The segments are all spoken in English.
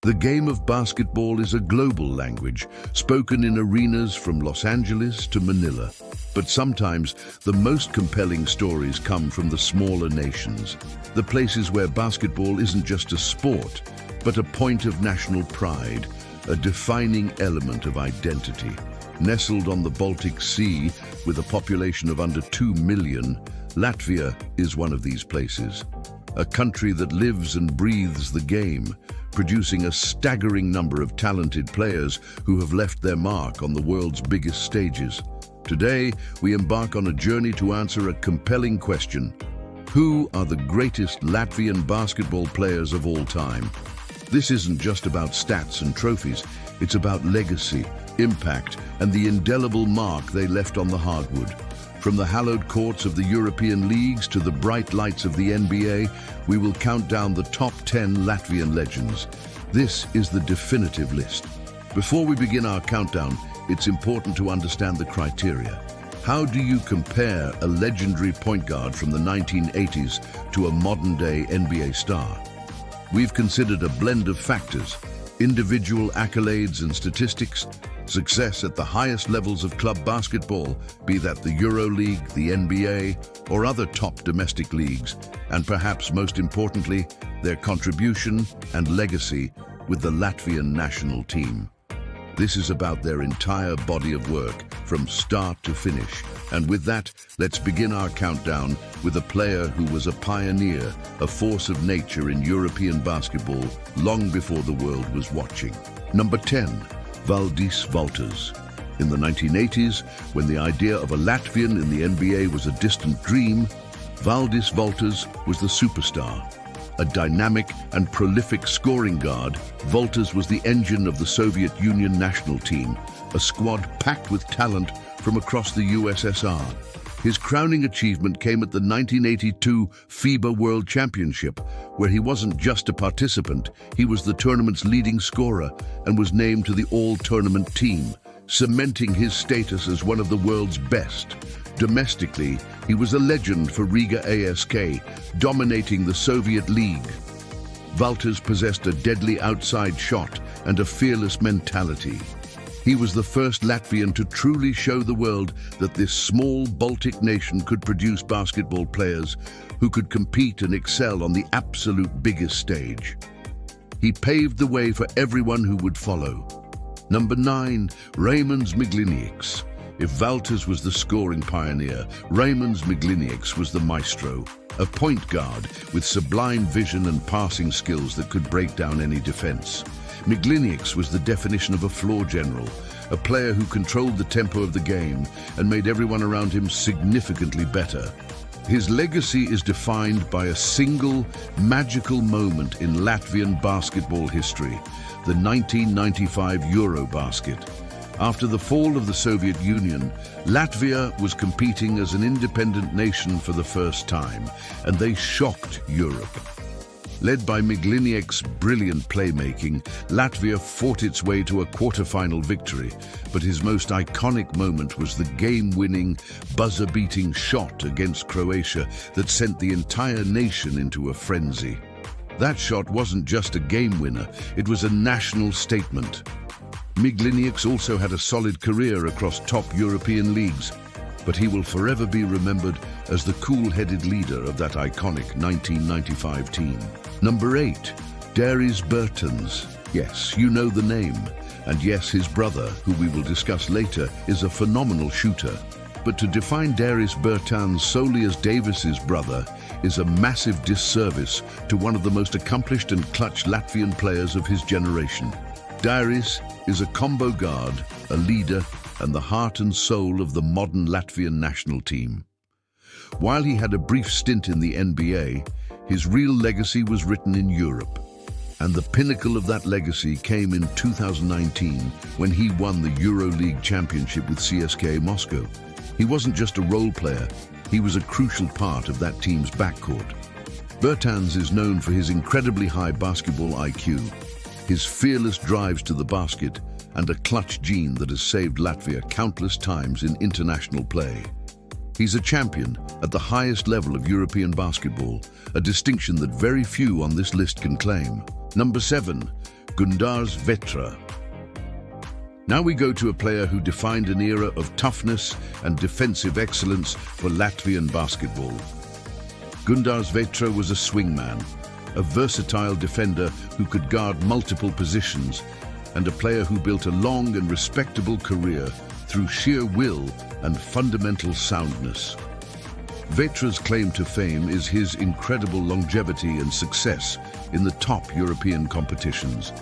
The game of basketball is a global language, spoken in arenas from Los Angeles to Manila. But sometimes, the most compelling stories come from the smaller nations, the places where basketball isn't just a sport, but a point of national pride, a defining element of identity. Nestled on the Baltic Sea, with a population of under 2 million, Latvia is one of these places. A country that lives and breathes the game, producing a staggering number of talented players who have left their mark on the world's biggest stages. Today, we embark on a journey to answer a compelling question. Who are the greatest Latvian basketball players of all time? This isn't just about stats and trophies, it's about legacy, impact, and the indelible mark they left on the hardwood. From the hallowed courts of the European leagues to the bright lights of the NBA, we will count down the top 10 Latvian legends. This is the definitive list. Before we begin our countdown, it's important to understand the criteria. How do you compare a legendary point guard from the 1980s to a modern-day NBA star? We've considered a blend of factors: individual accolades and statistics, success at the highest levels of club basketball, be that the EuroLeague, the NBA, or other top domestic leagues, and perhaps most importantly, their contribution and legacy with the Latvian national team. This is about their entire body of work, from start to finish. And with that, let's begin our countdown with a player who was a pioneer, a force of nature in European basketball long before the world was watching. Number 10. Valdis Valters. In the 1980s, when the idea of a Latvian in the NBA was a distant dream, Valdis Valters was the superstar. A dynamic and prolific scoring guard, Valters was the engine of the Soviet Union national team, a squad packed with talent from across the USSR. His crowning achievement came at the 1982 FIBA World Championship, where he wasn't just a participant, he was the tournament's leading scorer and was named to the all-tournament team, cementing his status as one of the world's best. Domestically, he was a legend for Riga ASK, dominating the Soviet League. Valters possessed a deadly outside shot and a fearless mentality. He was the first Latvian to truly show the world that this small Baltic nation could produce basketball players who could compete and excel on the absolute biggest stage. He paved the way for everyone who would follow. Number 9, Raimons Miglinieks. If Valters was the scoring pioneer, Raimons Miglinieks was the maestro, a point guard with sublime vision and passing skills that could break down any defense. Miglinieks was the definition of a floor general, a player who controlled the tempo of the game and made everyone around him significantly better. His legacy is defined by a single, magical moment in Latvian basketball history, the 1995 Eurobasket. After the fall of the Soviet Union, Latvia was competing as an independent nation for the first time, and they shocked Europe. Led by Migliniek's brilliant playmaking, Latvia fought its way to a quarter-final victory, but his most iconic moment was the game-winning, buzzer-beating shot against Croatia that sent the entire nation into a frenzy. That shot wasn't just a game winner, it was a national statement. Miglinieks also had a solid career across top European leagues, but he will forever be remembered as the cool-headed leader of that iconic 1995 team. Number 8, Darius Bertans. Yes, you know the name. And yes, his brother, who we will discuss later, is a phenomenal shooter. But to define Darius Bertans solely as Davis's brother is a massive disservice to one of the most accomplished and clutch Latvian players of his generation. Darius is a combo guard, a leader, and the heart and soul of the modern Latvian national team. While he had a brief stint in the NBA, his real legacy was written in Europe. And the pinnacle of that legacy came in 2019 when he won the EuroLeague championship with CSKA Moscow. He wasn't just a role player, he was a crucial part of that team's backcourt. Bertans is known for his incredibly high basketball IQ, his fearless drives to the basket, and a clutch gene that has saved Latvia countless times in international play. He's a champion at the highest level of European basketball, a distinction that very few on this list can claim. Number 7, Gunārs Vetra. Now we go to a player who defined an era of toughness and defensive excellence for Latvian basketball. Gunārs Vetra was a swingman, a versatile defender who could guard multiple positions, and a player who built a long and respectable career through sheer will and fundamental soundness. Vetra's claim to fame is his incredible longevity and success in the top European competitions.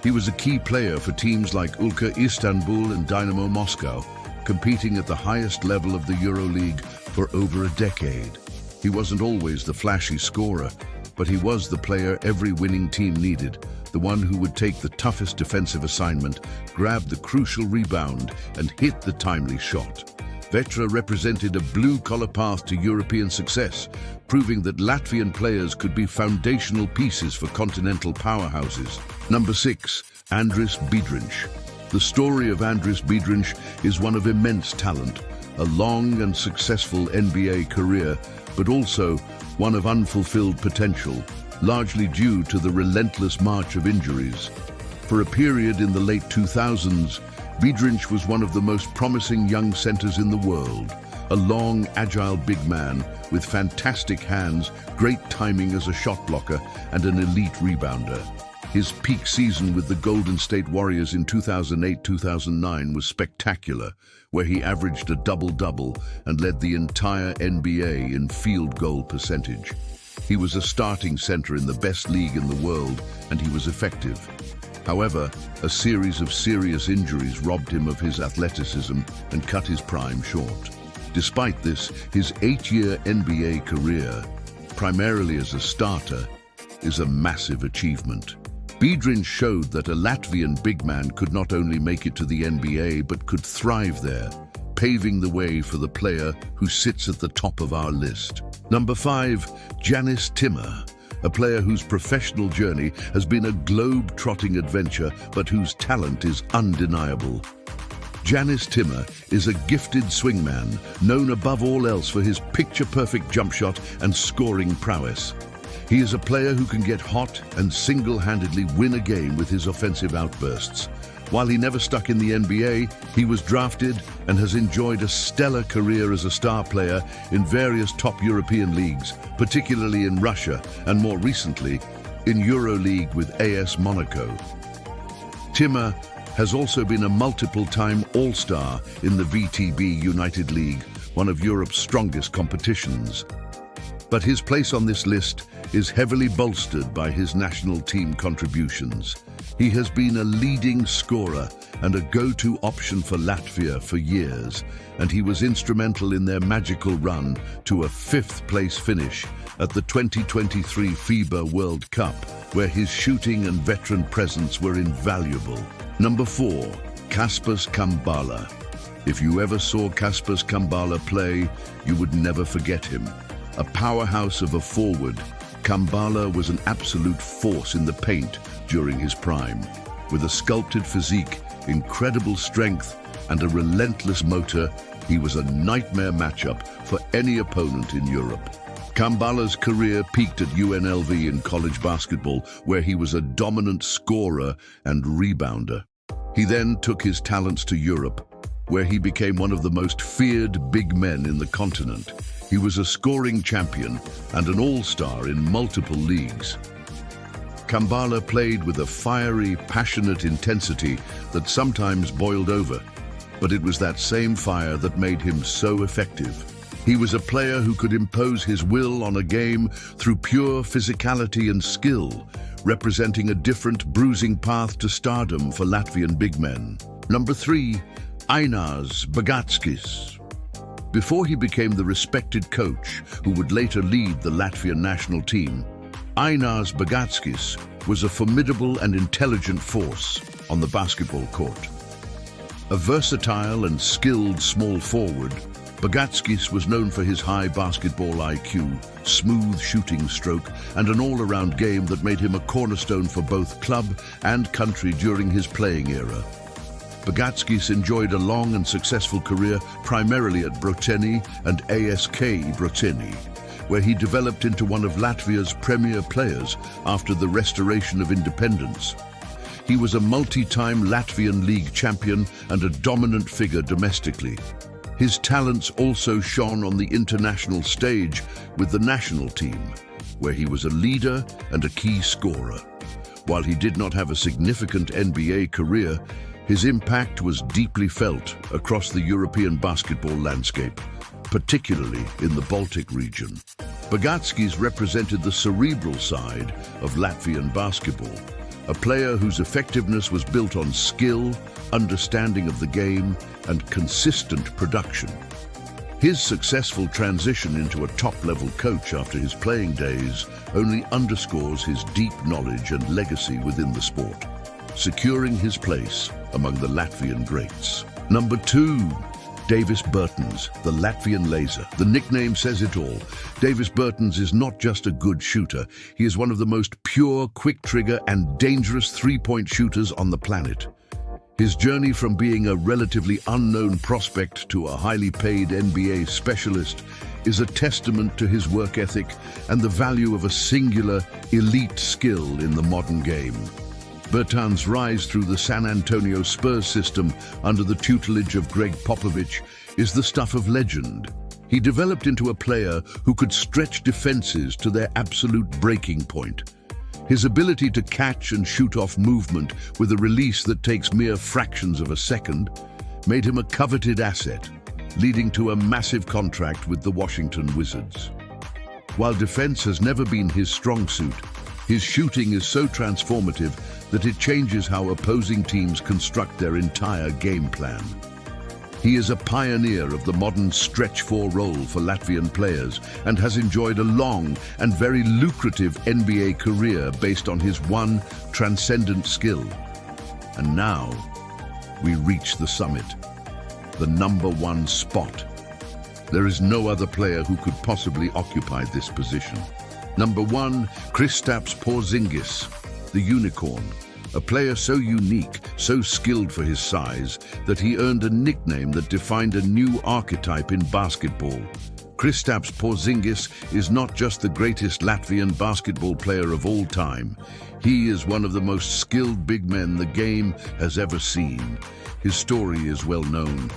He was a key player for teams like Ulka Istanbul and Dynamo Moscow, competing at the highest level of the EuroLeague for over a decade. He wasn't always the flashy scorer, but he was the player every winning team needed, the one who would take the toughest defensive assignment, grab the crucial rebound, and hit the timely shot. Vetra represented a blue-collar path to European success, proving that Latvian players could be foundational pieces for continental powerhouses. Number 6, Andris Biedrins. The story of Andris Biedrins is one of immense talent, a long and successful NBA career, but also one of unfulfilled potential, largely due to the relentless march of injuries. For a period in the late 2000s, Biedrins was one of the most promising young centers in the world, a long, agile big man with fantastic hands, great timing as a shot blocker, and an elite rebounder. His peak season with the Golden State Warriors in 2008-2009 was spectacular, where he averaged a double-double and led the entire NBA in field goal percentage. He was a starting center in the best league in the world, and he was effective. However, a series of serious injuries robbed him of his athleticism and cut his prime short. Despite this, his 8-year NBA career, primarily as a starter, is a massive achievement. Biedrins showed that a Latvian big man could not only make it to the NBA but could thrive there, paving the way for the player who sits at the top of our list. Number 5, Jānis Timma, a player whose professional journey has been a globe-trotting adventure but whose talent is undeniable. Jānis Timma is a gifted swingman, known above all else for his picture-perfect jump shot and scoring prowess. He is a player who can get hot and single-handedly win a game with his offensive outbursts. While he never stuck in the NBA, he was drafted and has enjoyed a stellar career as a star player in various top European leagues, particularly in Russia and more recently in EuroLeague with AS Monaco. Timma has also been a multiple-time All-Star in the VTB United League, one of Europe's strongest competitions. But his place on this list is heavily bolstered by his national team contributions. He has been a leading scorer and a go-to option for Latvia for years, and he was instrumental in their magical run to a 5th-place finish at the 2023 FIBA World Cup, where his shooting and veteran presence were invaluable. Number 4, Kaspars Kambala. If you ever saw Kaspars Kambala play, you would never forget him. A powerhouse of a forward, Kambala was an absolute force in the paint during his prime. With a sculpted physique, incredible strength, and a relentless motor, he was a nightmare matchup for any opponent in Europe. Kambala's career peaked at UNLV in college basketball, where he was a dominant scorer and rebounder. He then took his talents to Europe, where he became one of the most feared big men in the continent. He was a scoring champion and an all-star in multiple leagues. Kambala played with a fiery, passionate intensity that sometimes boiled over, but it was that same fire that made him so effective. He was a player who could impose his will on a game through pure physicality and skill, representing a different bruising path to stardom for Latvian big men. Number 3, Ainars Bagatskis. Before he became the respected coach who would later lead the Latvian national team, Ainars Bagatskis was a formidable and intelligent force on the basketball court. A versatile and skilled small forward, Bagatskis was known for his high basketball IQ, smooth shooting stroke, and an all-around game that made him a cornerstone for both club and country during his playing era. Bagatskis enjoyed a long and successful career primarily at Broteni and ASK Broteni, where he developed into one of Latvia's premier players after the restoration of independence. He was a multi-time Latvian league champion and a dominant figure domestically. His talents also shone on the international stage with the national team, where he was a leader and a key scorer. While he did not have a significant NBA career, his impact was deeply felt across the European basketball landscape, particularly in the Baltic region. Porzingis represented the cerebral side of Latvian basketball, a player whose effectiveness was built on skill, understanding of the game, and consistent production. His successful transition into a top-level coach after his playing days only underscores his deep knowledge and legacy within the sport, securing his place among the Latvian greats. Number 2. Davis Bertans, the Latvian laser. The nickname says it all. Davis Bertans is not just a good shooter, he is one of the most pure, quick-trigger and dangerous three-point shooters on the planet. His journey from being a relatively unknown prospect to a highly paid NBA specialist is a testament to his work ethic and the value of a singular, elite skill in the modern game. Bertans' rise through the San Antonio Spurs system under the tutelage of Greg Popovich is the stuff of legend. He developed into a player who could stretch defenses to their absolute breaking point. His ability to catch and shoot off movement with a release that takes mere fractions of a second made him a coveted asset, leading to a massive contract with the Washington Wizards. While defense has never been his strong suit, his shooting is so transformative that it changes how opposing teams construct their entire game plan. He is a pioneer of the modern stretch-four role for Latvian players and has enjoyed a long and very lucrative NBA career based on his one transcendent skill. And now, we reach the summit, the number 1 spot. There is no other player who could possibly occupy this position. Number 1, Kristaps Porzingis, the unicorn. A player so unique, so skilled for his size, that he earned a nickname that defined a new archetype in basketball. Kristaps Porzingis is not just the greatest Latvian basketball player of all time. He is one of the most skilled big men the game has ever seen. His story is well known.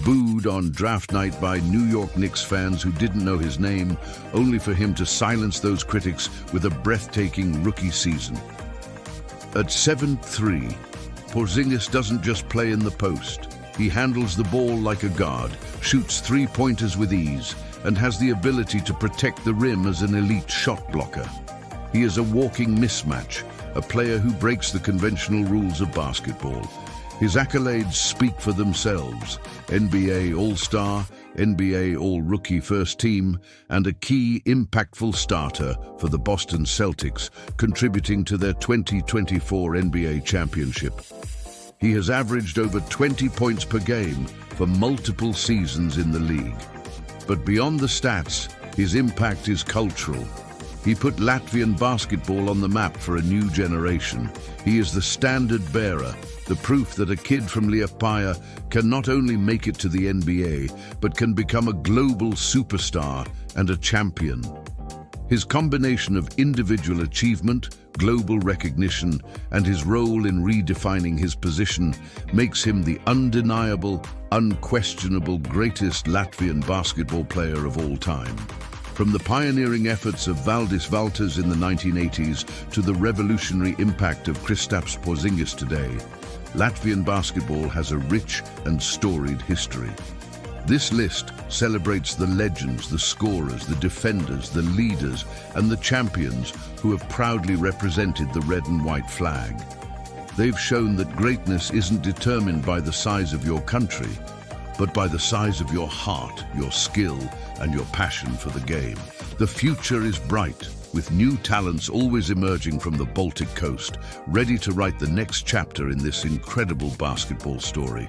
Booed on draft night by New York Knicks fans who didn't know his name, only for him to silence those critics with a breathtaking rookie season. At 7'3", Porzingis doesn't just play in the post. He handles the ball like a guard, shoots three-pointers with ease, and has the ability to protect the rim as an elite shot blocker. He is a walking mismatch, a player who breaks the conventional rules of basketball. His accolades speak for themselves: NBA All-Star, NBA All-Rookie First Team, and a key, impactful starter for the Boston Celtics, contributing to their 2024 NBA championship. He has averaged over 20 points per game for multiple seasons in the league. But beyond the stats, his impact is cultural. He put Latvian basketball on the map for a new generation. He is the standard bearer, the proof that a kid from Liepāja can not only make it to the NBA, but can become a global superstar and a champion. His combination of individual achievement, global recognition, and his role in redefining his position makes him the undeniable, unquestionable greatest Latvian basketball player of all time. From the pioneering efforts of Valdis Valters in the 1980s to the revolutionary impact of Kristaps Porzingis today, Latvian basketball has a rich and storied history. This list celebrates the legends, the scorers, the defenders, the leaders, and the champions who have proudly represented the red and white flag. They've shown that greatness isn't determined by the size of your country, but by the size of your heart, your skill, and your passion for the game. The future is bright, with new talents always emerging from the Baltic coast, ready to write the next chapter in this incredible basketball story.